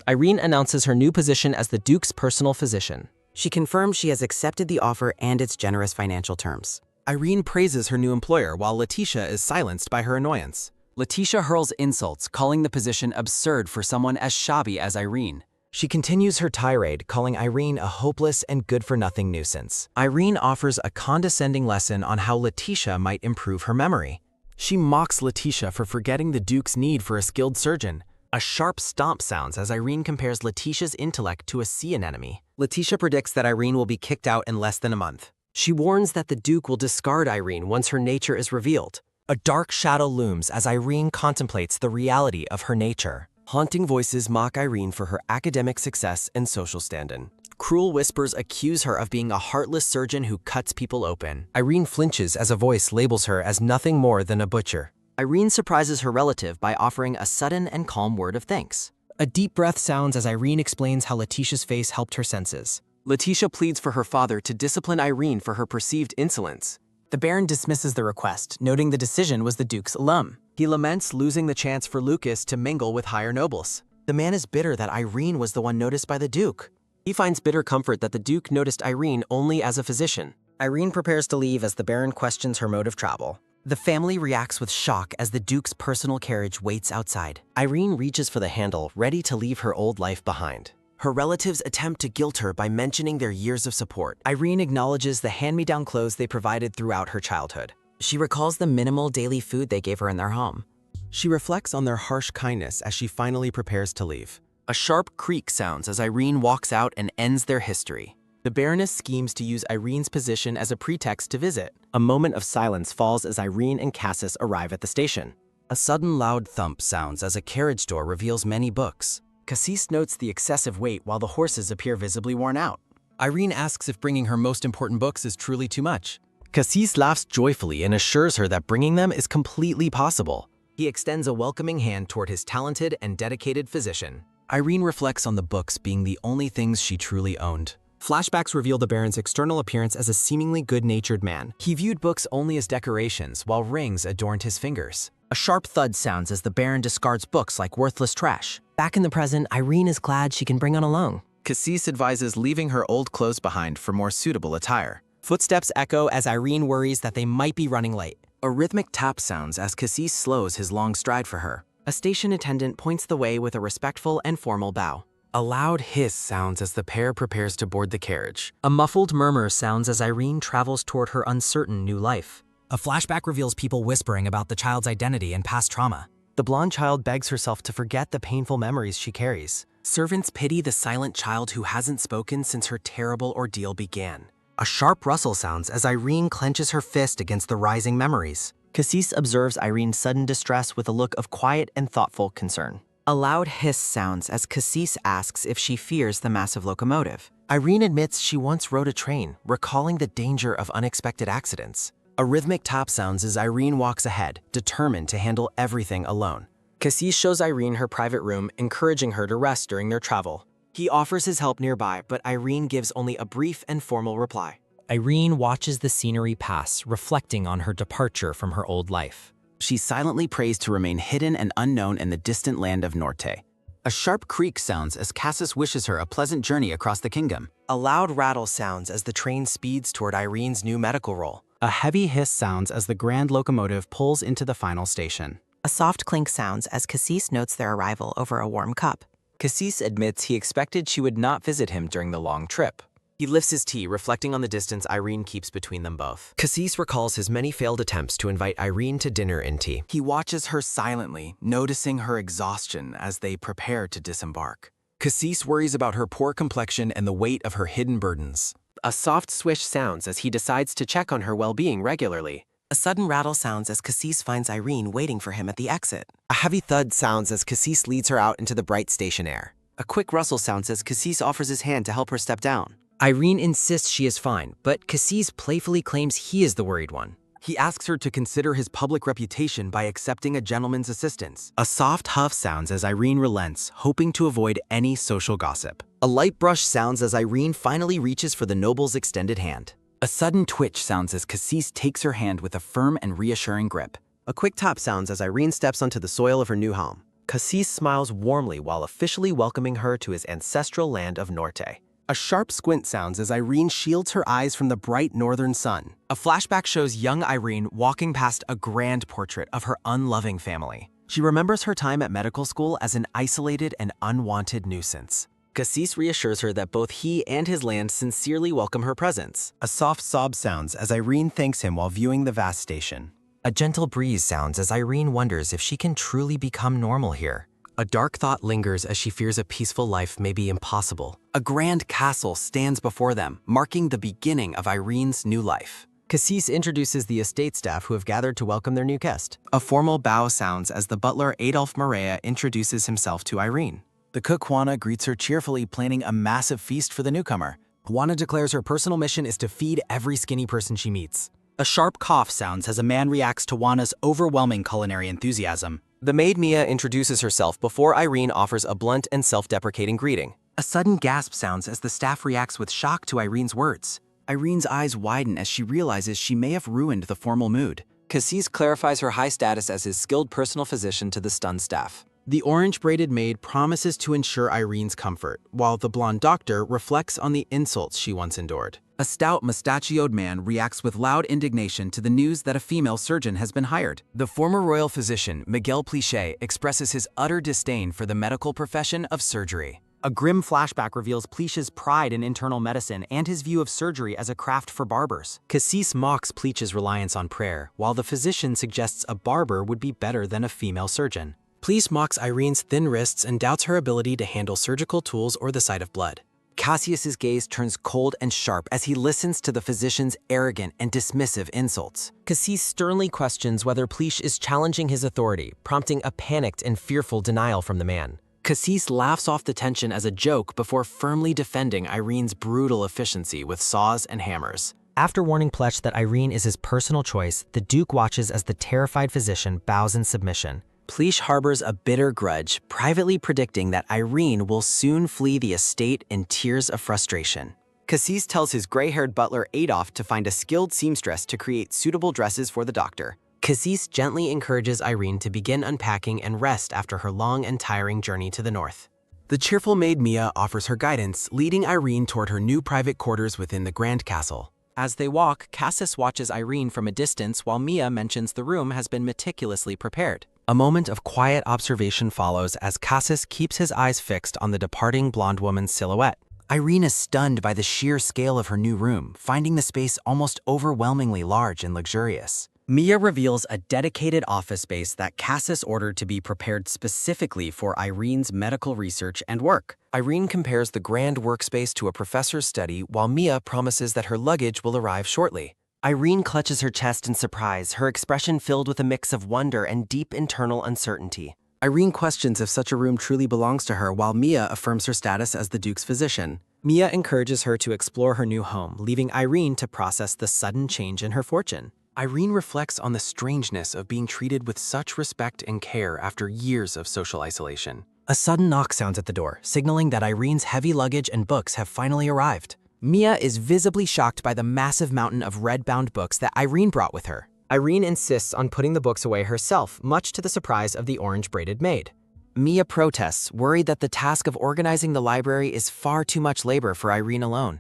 Irene announces her new position as the Duke's personal physician. She confirms she has accepted the offer and its generous financial terms. Irene praises her new employer while Letitia is silenced by her annoyance. Letitia hurls insults, calling the position absurd for someone as shabby as Irene. She continues her tirade, calling Irene a hopeless and good-for-nothing nuisance. Irene offers a condescending lesson on how Letitia might improve her memory. She mocks Letitia for forgetting the Duke's need for a skilled surgeon. A sharp stomp sounds as Irene compares Letitia's intellect to a sea anemone. Letitia predicts that Irene will be kicked out in less than a month. She warns that the Duke will discard Irene once her nature is revealed. A dark shadow looms as Irene contemplates the reality of her nature. Haunting voices mock Irene for her academic success and social stand-in. Cruel whispers accuse her of being a heartless surgeon who cuts people open. Irene flinches as a voice labels her as nothing more than a butcher. Irene surprises her relative by offering a sudden and calm word of thanks. A deep breath sounds as Irene explains how Letitia's face helped her senses. Letitia pleads for her father to discipline Irene for her perceived insolence. The Baron dismisses the request, noting the decision was the Duke's alum. He laments losing the chance for Lucas to mingle with higher nobles. The man is bitter that Irene was the one noticed by the Duke. He finds bitter comfort that the Duke noticed Irene only as a physician. Irene prepares to leave as the Baron questions her mode of travel. The family reacts with shock as the Duke's personal carriage waits outside. Irene reaches for the handle, ready to leave her old life behind. Her relatives attempt to guilt her by mentioning their years of support. Irene acknowledges the hand-me-down clothes they provided throughout her childhood. She recalls the minimal daily food they gave her in their home. She reflects on their harsh kindness as she finally prepares to leave. A sharp creak sounds as Irene walks out and ends their history. The Baroness schemes to use Irene's position as a pretext to visit. A moment of silence falls as Irene and Cassis arrive at the station. A sudden loud thump sounds as a carriage door reveals many books. Cassis notes the excessive weight while the horses appear visibly worn out. Irene asks if bringing her most important books is truly too much. Cassis laughs joyfully and assures her that bringing them is completely possible. He extends a welcoming hand toward his talented and dedicated physician. Irene reflects on the books being the only things she truly owned. Flashbacks reveal the Baron's external appearance as a seemingly good-natured man. He viewed books only as decorations, while rings adorned his fingers. A sharp thud sounds as the Baron discards books like worthless trash. Back in the present, Irene is glad she can bring on alone. Cassis advises leaving her old clothes behind for more suitable attire. Footsteps echo as Irene worries that they might be running late. A rhythmic tap sounds as Cassis slows his long stride for her. A station attendant points the way with a respectful and formal bow. A loud hiss sounds as the pair prepares to board the carriage. A muffled murmur sounds as Irene travels toward her uncertain new life. A flashback reveals people whispering about the child's identity and past trauma. The blonde child begs herself to forget the painful memories she carries. Servants pity the silent child who hasn't spoken since her terrible ordeal began. A sharp rustle sounds as Irene clenches her fist against the rising memories. Cassis observes Irene's sudden distress with a look of quiet and thoughtful concern. A loud hiss sounds as Cassis asks if she fears the massive locomotive. Irene admits she once rode a train, recalling the danger of unexpected accidents. A rhythmic tap sounds as Irene walks ahead, determined to handle everything alone. Cassis shows Irene her private room, encouraging her to rest during their travel. He offers his help nearby, but Irene gives only a brief and formal reply. Irene watches the scenery pass, reflecting on her departure from her old life. She silently prays to remain hidden and unknown in the distant land of Norte. A sharp creak sounds as Cassis wishes her a pleasant journey across the kingdom. A loud rattle sounds as the train speeds toward Irene's new medical role. A heavy hiss sounds as the grand locomotive pulls into the final station. A soft clink sounds as Cassis notes their arrival over a warm cup. Cassis admits he expected she would not visit him during the long trip. He lifts his tea, reflecting on the distance Irene keeps between them both. Cassis recalls his many failed attempts to invite Irene to dinner and tea. He watches her silently, noticing her exhaustion as they prepare to disembark. Cassis worries about her poor complexion and the weight of her hidden burdens. A soft swish sounds as he decides to check on her well-being regularly. A sudden rattle sounds as Cassis finds Irene waiting for him at the exit. A heavy thud sounds as Cassis leads her out into the bright station air. A quick rustle sounds as Cassis offers his hand to help her step down. Irene insists she is fine, but Cassis playfully claims he is the worried one. He asks her to consider his public reputation by accepting a gentleman's assistance. A soft huff sounds as Irene relents, hoping to avoid any social gossip. A light brush sounds as Irene finally reaches for the noble's extended hand. A sudden twitch sounds as Cassis takes her hand with a firm and reassuring grip. A quick tap sounds as Irene steps onto the soil of her new home. Cassis smiles warmly while officially welcoming her to his ancestral land of Norte. A sharp squint sounds as Irene shields her eyes from the bright northern sun. A flashback shows young Irene walking past a grand portrait of her unloving family. She remembers her time at medical school as an isolated and unwanted nuisance. Cassis reassures her that both he and his land sincerely welcome her presence. A soft sob sounds as Irene thanks him while viewing the vast station. A gentle breeze sounds as Irene wonders if she can truly become normal here. A dark thought lingers as she fears a peaceful life may be impossible. A grand castle stands before them, marking the beginning of Irene's new life. Cassis introduces the estate staff who have gathered to welcome their new guest. A formal bow sounds as the butler Adolf Maria introduces himself to Irene. The cook Juana greets her cheerfully, planning a massive feast for the newcomer. Juana declares her personal mission is to feed every skinny person she meets. A sharp cough sounds as a man reacts to Juana's overwhelming culinary enthusiasm. The maid Mia introduces herself before Irene offers a blunt and self-deprecating greeting. A sudden gasp sounds as the staff reacts with shock to Irene's words. Irene's eyes widen as she realizes she may have ruined the formal mood. Cassis clarifies her high status as his skilled personal physician to the stunned staff. The orange-braided maid promises to ensure Irene's comfort, while the blonde doctor reflects on the insults she once endured. A stout, mustachioed man reacts with loud indignation to the news that a female surgeon has been hired. The former royal physician, Miguel Plichet, expresses his utter disdain for the medical profession of surgery. A grim flashback reveals Plichet's pride in internal medicine and his view of surgery as a craft for barbers. Cassis mocks Plichet's reliance on prayer, while the physician suggests a barber would be better than a female surgeon. Pliche mocks Irene's thin wrists and doubts her ability to handle surgical tools or the sight of blood. Cassius's gaze turns cold and sharp as he listens to the physician's arrogant and dismissive insults. Cassis sternly questions whether Pliche is challenging his authority, prompting a panicked and fearful denial from the man. Cassis laughs off the tension as a joke before firmly defending Irene's brutal efficiency with saws and hammers. After warning Pliche that Irene is his personal choice, the Duke watches as the terrified physician bows in submission. Pliche harbors a bitter grudge, privately predicting that Irene will soon flee the estate in tears of frustration. Cassis tells his gray-haired butler Adolf to find a skilled seamstress to create suitable dresses for the doctor. Cassis gently encourages Irene to begin unpacking and rest after her long and tiring journey to the north. The cheerful maid Mia offers her guidance, leading Irene toward her new private quarters within the Grand Castle. As they walk, Cassis watches Irene from a distance while Mia mentions the room has been meticulously prepared. A moment of quiet observation follows as Cassis keeps his eyes fixed on the departing blonde woman's silhouette. Irene is stunned by the sheer scale of her new room, finding the space almost overwhelmingly large and luxurious. Mia reveals a dedicated office space that Cassis ordered to be prepared specifically for Irene's medical research and work. Irene compares the grand workspace to a professor's study while Mia promises that her luggage will arrive shortly. Irene clutches her chest in surprise, her expression filled with a mix of wonder and deep internal uncertainty. Irene questions if such a room truly belongs to her while Mia affirms her status as the Duke's physician. Mia encourages her to explore her new home, leaving Irene to process the sudden change in her fortune. Irene reflects on the strangeness of being treated with such respect and care after years of social isolation. A sudden knock sounds at the door, signaling that Irene's heavy luggage and books have finally arrived. Mia is visibly shocked by the massive mountain of red-bound books that Irene brought with her. Irene insists on putting the books away herself, much to the surprise of the orange-braided maid. Mia protests, worried that the task of organizing the library is far too much labor for Irene alone.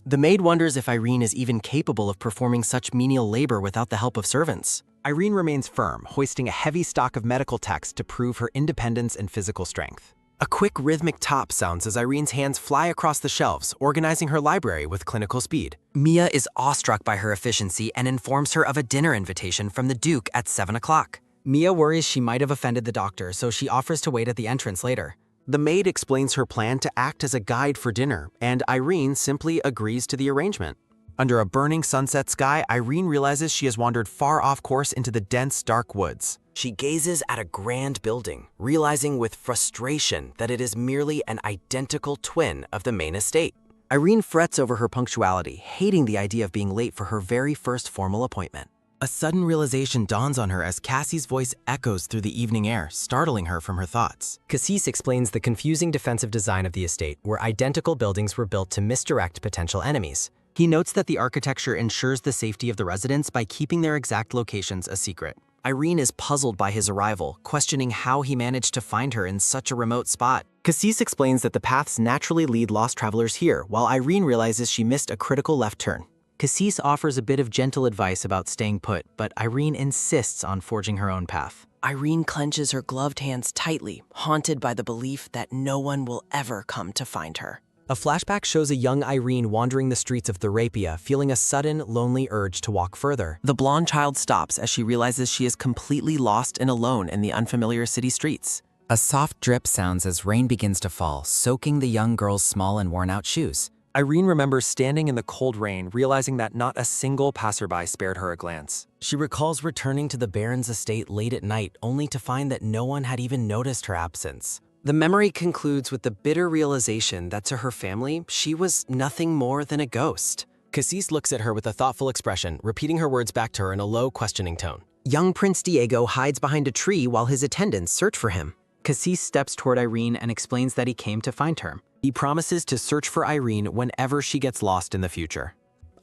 The maid wonders if Irene is even capable of performing such menial labor without the help of servants. Irene remains firm, hoisting a heavy stock of medical texts to prove her independence and physical strength. A quick rhythmic top sounds as Irene's hands fly across the shelves, organizing her library with clinical speed. Mia is awestruck by her efficiency and informs her of a dinner invitation from the Duke at 7 o'clock. Mia worries she might have offended the doctor, so she offers to wait at the entrance later. The maid explains her plan to act as a guide for dinner, and Irene simply agrees to the arrangement. Under a burning sunset sky, Irene realizes she has wandered far off course into the dense, dark woods. She gazes at a grand building, realizing with frustration that it is merely an identical twin of the main estate. Irene frets over her punctuality, hating the idea of being late for her very first formal appointment. A sudden realization dawns on her as Cassie's voice echoes through the evening air, startling her from her thoughts. Cassis explains the confusing defensive design of the estate, where identical buildings were built to misdirect potential enemies. He notes that the architecture ensures the safety of the residents by keeping their exact locations a secret. Irene is puzzled by his arrival, questioning how he managed to find her in such a remote spot. Cassis explains that the paths naturally lead lost travelers here, while Irene realizes she missed a critical left turn. Cassis offers a bit of gentle advice about staying put, but Irene insists on forging her own path. Irene clenches her gloved hands tightly, haunted by the belief that no one will ever come to find her. A flashback shows a young Irene wandering the streets of Therapia, feeling a sudden, lonely urge to walk further. The blonde child stops as she realizes she is completely lost and alone in the unfamiliar city streets. A soft drip sounds as rain begins to fall, soaking the young girl's small and worn-out shoes. Irene remembers standing in the cold rain, realizing that not a single passerby spared her a glance. She recalls returning to the Baron's estate late at night, only to find that no one had even noticed her absence. The memory concludes with the bitter realization that to her family, she was nothing more than a ghost. Cassis looks at her with a thoughtful expression, repeating her words back to her in a low, questioning tone. Young Prince Diego hides behind a tree while his attendants search for him. Cassis steps toward Irene and explains that he came to find her. He promises to search for Irene whenever she gets lost in the future.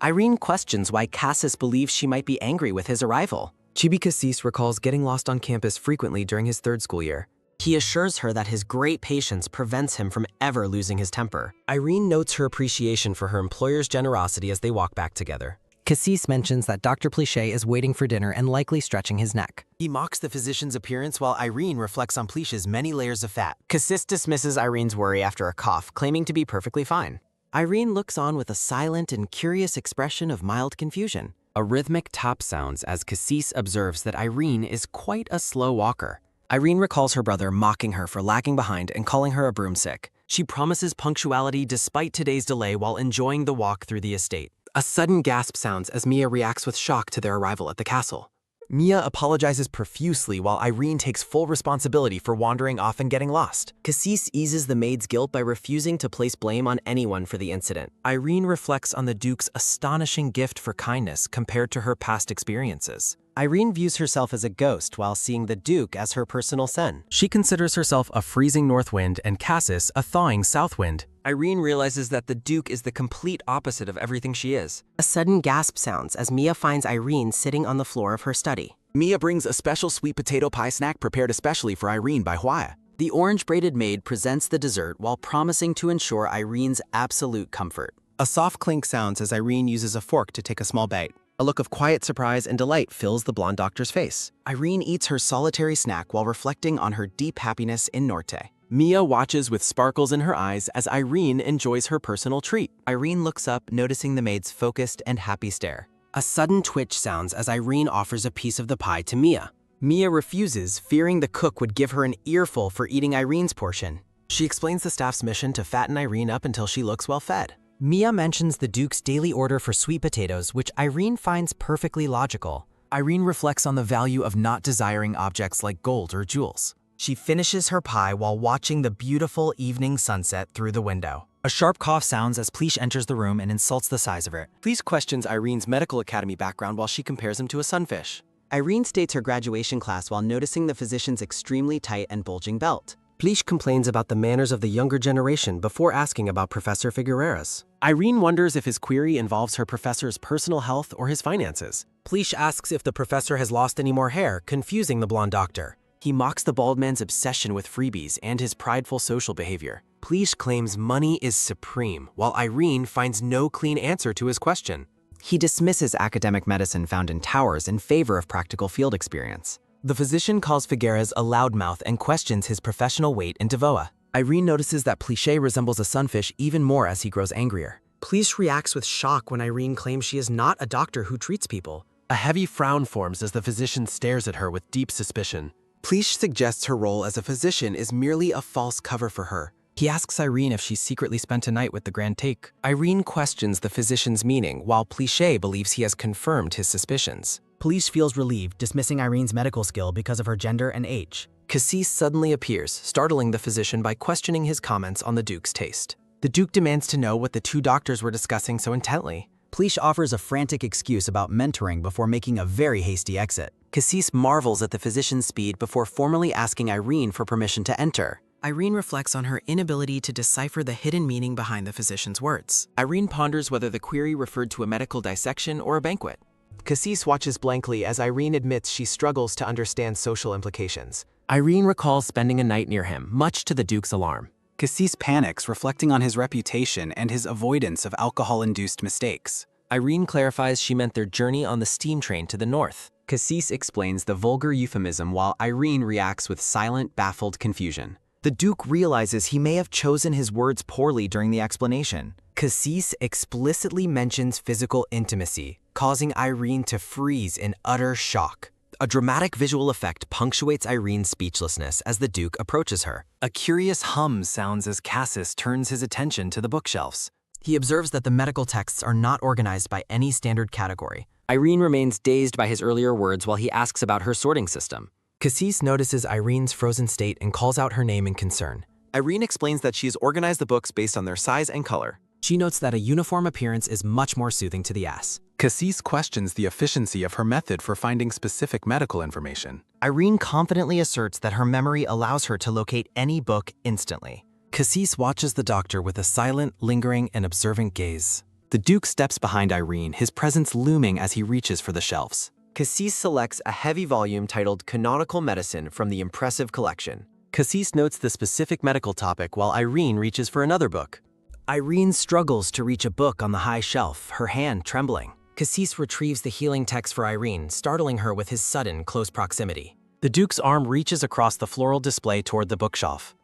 Irene questions why Cassis believes she might be angry with his arrival. Chibi Cassis recalls getting lost on campus frequently during his third school year. He assures her that his great patience prevents him from ever losing his temper. Irene notes her appreciation for her employer's generosity as they walk back together. Cassis mentions that Dr. Plichet is waiting for dinner and likely stretching his neck. He mocks the physician's appearance while Irene reflects on Pliche's many layers of fat. Cassis dismisses Irene's worry after a cough, claiming to be perfectly fine. Irene looks on with a silent and curious expression of mild confusion. A rhythmic top sounds as Cassis observes that Irene is quite a slow walker. Irene recalls her brother mocking her for lagging behind and calling her a broomstick. She promises punctuality despite today's delay while enjoying the walk through the estate. A sudden gasp sounds as Mia reacts with shock to their arrival at the castle. Mia apologizes profusely while Irene takes full responsibility for wandering off and getting lost. Cassis eases the maid's guilt by refusing to place blame on anyone for the incident. Irene reflects on the Duke's astonishing gift for kindness compared to her past experiences. Irene views herself as a ghost while seeing the Duke as her personal sen. She considers herself a freezing north wind and Cassis a thawing south wind. Irene realizes that the Duke is the complete opposite of everything she is. A sudden gasp sounds as Mia finds Irene sitting on the floor of her study. Mia brings a special sweet potato pie snack prepared especially for Irene by Hwaya. The orange-braided maid presents the dessert while promising to ensure Irene's absolute comfort. A soft clink sounds as Irene uses a fork to take a small bite. A look of quiet surprise and delight fills the blonde doctor's face. Irene eats her solitary snack while reflecting on her deep happiness in Norte. Mia watches with sparkles in her eyes as Irene enjoys her personal treat. Irene looks up, noticing the maid's focused and happy stare. A sudden twitch sounds as Irene offers a piece of the pie to Mia. Mia refuses, fearing the cook would give her an earful for eating Irene's portion. She explains the staff's mission to fatten Irene up until she looks well fed. Mia mentions the Duke's daily order for sweet potatoes, which Irene finds perfectly logical. Irene reflects on the value of not desiring objects like gold or jewels. She finishes her pie while watching the beautiful evening sunset through the window. A sharp cough sounds as Pleesh enters the room and insults the size of it. Pleesh questions Irene's medical academy background while she compares him to a sunfish. Irene states her graduation class while noticing the physician's extremely tight and bulging belt. Pleesh complains about the manners of the younger generation before asking about Professor Figueroa's. Irene wonders if his query involves her professor's personal health or his finances. Pleesh asks if the professor has lost any more hair, confusing the blonde doctor. He mocks the bald man's obsession with freebies and his prideful social behavior. Pleesh claims money is supreme, while Irene finds no clean answer to his question. He dismisses academic medicine found in towers in favor of practical field experience. The physician calls Figueres a loudmouth and questions his professional weight in Devoa. Irene notices that Pleesh resembles a sunfish even more as he grows angrier. Pleesh reacts with shock when Irene claims she is not a doctor who treats people. A heavy frown forms as the physician stares at her with deep suspicion. Pleesh suggests her role as a physician is merely a false cover for her. He asks Irene if she secretly spent a night with the Grand Take. Irene questions the physician's meaning, while Pleesh believes he has confirmed his suspicions. Pleesh feels relieved, dismissing Irene's medical skill because of her gender and age. Cassis suddenly appears, startling the physician by questioning his comments on the Duke's taste. The Duke demands to know what the two doctors were discussing so intently. Pleesh offers a frantic excuse about mentoring before making a very hasty exit. Cassis marvels at the physician's speed before formally asking Irene for permission to enter. Irene reflects on her inability to decipher the hidden meaning behind the physician's words. Irene ponders whether the query referred to a medical dissection or a banquet. Cassis watches blankly as Irene admits she struggles to understand social implications. Irene recalls spending a night near him, much to the Duke's alarm. Cassis panics, reflecting on his reputation and his avoidance of alcohol-induced mistakes. Irene clarifies she meant their journey on the steam train to the north. Cassis explains the vulgar euphemism while Irene reacts with silent, baffled confusion. The Duke realizes he may have chosen his words poorly during the explanation. Cassis explicitly mentions physical intimacy, causing Irene to freeze in utter shock. A dramatic visual effect punctuates Irene's speechlessness as the Duke approaches her. A curious hum sounds as Cassis turns his attention to the bookshelves. He observes that the medical texts are not organized by any standard category. Irene remains dazed by his earlier words while he asks about her sorting system. Cassis notices Irene's frozen state and calls out her name in concern. Irene explains that she has organized the books based on their size and color. She notes that a uniform appearance is much more soothing to the ass. Cassis questions the efficiency of her method for finding specific medical information. Irene confidently asserts that her memory allows her to locate any book instantly. Cassis watches the doctor with a silent, lingering, and observant gaze. The Duke steps behind Irene, his presence looming as he reaches for the shelves. Cassis selects a heavy volume titled Canonical Medicine from the impressive collection. Cassis notes the specific medical topic while Irene reaches for another book. Irene struggles to reach a book on the high shelf, her hand trembling. Cassis retrieves the healing text for Irene, startling her with his sudden close proximity. The Duke's arm reaches across the floral display toward the bookshelf.